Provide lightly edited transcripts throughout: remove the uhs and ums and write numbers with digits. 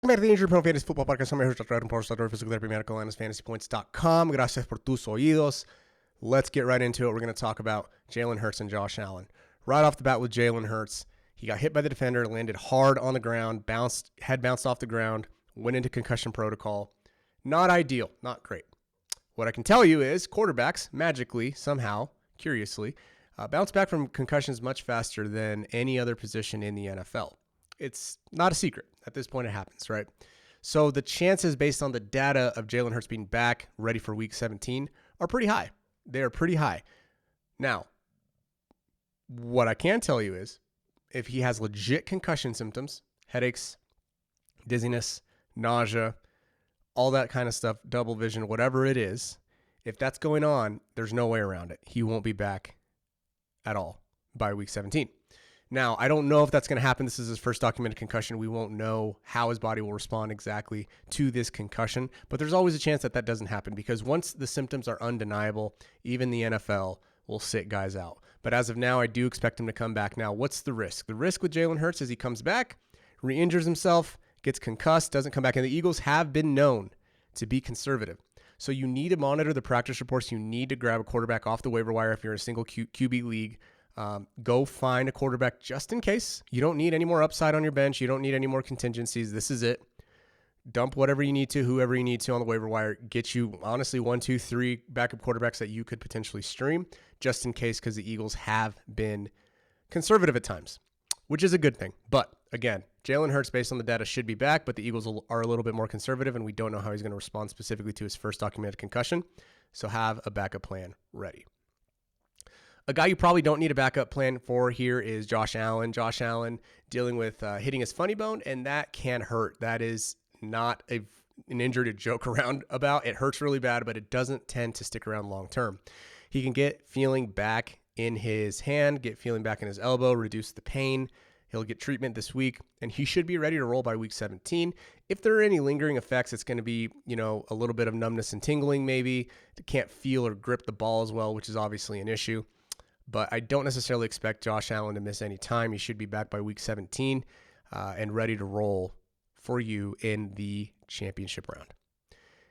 Welcome back to the Injury Prone Fantasy Football Podcast. I'm your host, Dr. Edwin Porras, physical therapy medical analyst, fantasypoints.com. Gracias por tus oídos. Let's get right into it. We're going to talk about Jalen Hurts and Josh Allen. Right off the bat with Jalen Hurts, he got hit by the defender, landed hard on the ground, bounced off the ground, went into concussion protocol. Not ideal, not great. What I can tell you is quarterbacks magically, somehow, curiously, bounce back from concussions much faster than any other position in the NFL. It's not a secret. At this point, it happens, right? So the chances based on the data of Jalen Hurts being back, ready for Week 17, are pretty high. They are pretty high. Now, what I can tell you is if he has legit concussion symptoms, headaches, dizziness, nausea, all that kind of stuff, double vision, whatever it is, if that's going on, there's no way around it. He won't be back at all by Week 17. Now, I don't know if that's going to happen. This is his first documented concussion. We won't know how his body will respond exactly to this concussion, but there's always a chance that that doesn't happen because once the symptoms are undeniable, even the NFL will sit guys out. But as of now, I do expect him to come back. Now, what's the risk? The risk with Jalen Hurts is he comes back, re-injures himself, gets concussed, doesn't come back, and the Eagles have been known to be conservative. So you need to monitor the practice reports. You need to grab a quarterback off the waiver wire if you're in a single QB league. Go find a quarterback just in case. You don't need any more upside on your bench. You don't need any more contingencies. This is it. Dump whatever you need to, whoever you need to on the waiver wire. Get you, honestly, 1, 2, 3 backup quarterbacks that you could potentially stream just in case because the Eagles have been conservative at times, which is a good thing. But, again, Jalen Hurts, based on the data, should be back, but the Eagles are a little bit more conservative, and we don't know how he's going to respond specifically to his first documented concussion. So have a backup plan ready. A guy you probably don't need a backup plan for here is Josh Allen. Josh Allen dealing with hitting his funny bone, and that can hurt. That is not an injury to joke around about. It hurts really bad, but it doesn't tend to stick around long term. He can get feeling back in his hand, get feeling back in his elbow, reduce the pain. He'll get treatment this week, and he should be ready to roll by Week 17. If there are any lingering effects, it's going to be, a little bit of numbness and tingling maybe. Can't feel or grip the ball as well, which is obviously an issue. But I don't necessarily expect Josh Allen to miss any time. He should be back by Week 17 and ready to roll for you in the championship round.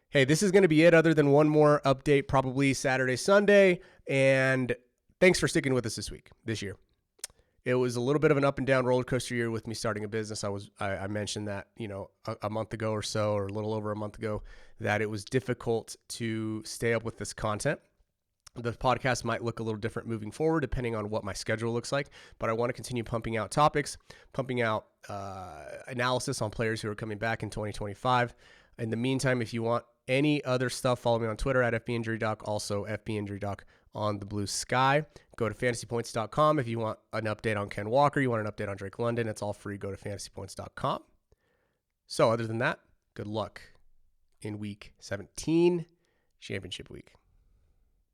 Hey, this is going to be it other than one more update, probably Saturday, Sunday. And thanks for sticking with us this year. It was a little bit of an up and down roller coaster year with me starting a business. I mentioned that, a month ago or so, or a little over a month ago, that it was difficult to stay up with this content. The podcast might look a little different moving forward depending on what my schedule looks like, but I want to continue pumping out topics, pumping out analysis on players who are coming back in 2025. In the meantime, if you want any other stuff, follow me on Twitter at FBInjuryDoc, also FBInjuryDoc on the Blue Sky. Go to fantasypoints.com if you want an update on Ken Walker, you want an update on Drake London, it's all free. Go to fantasypoints.com. So other than that, good luck in Week 17, Championship Week.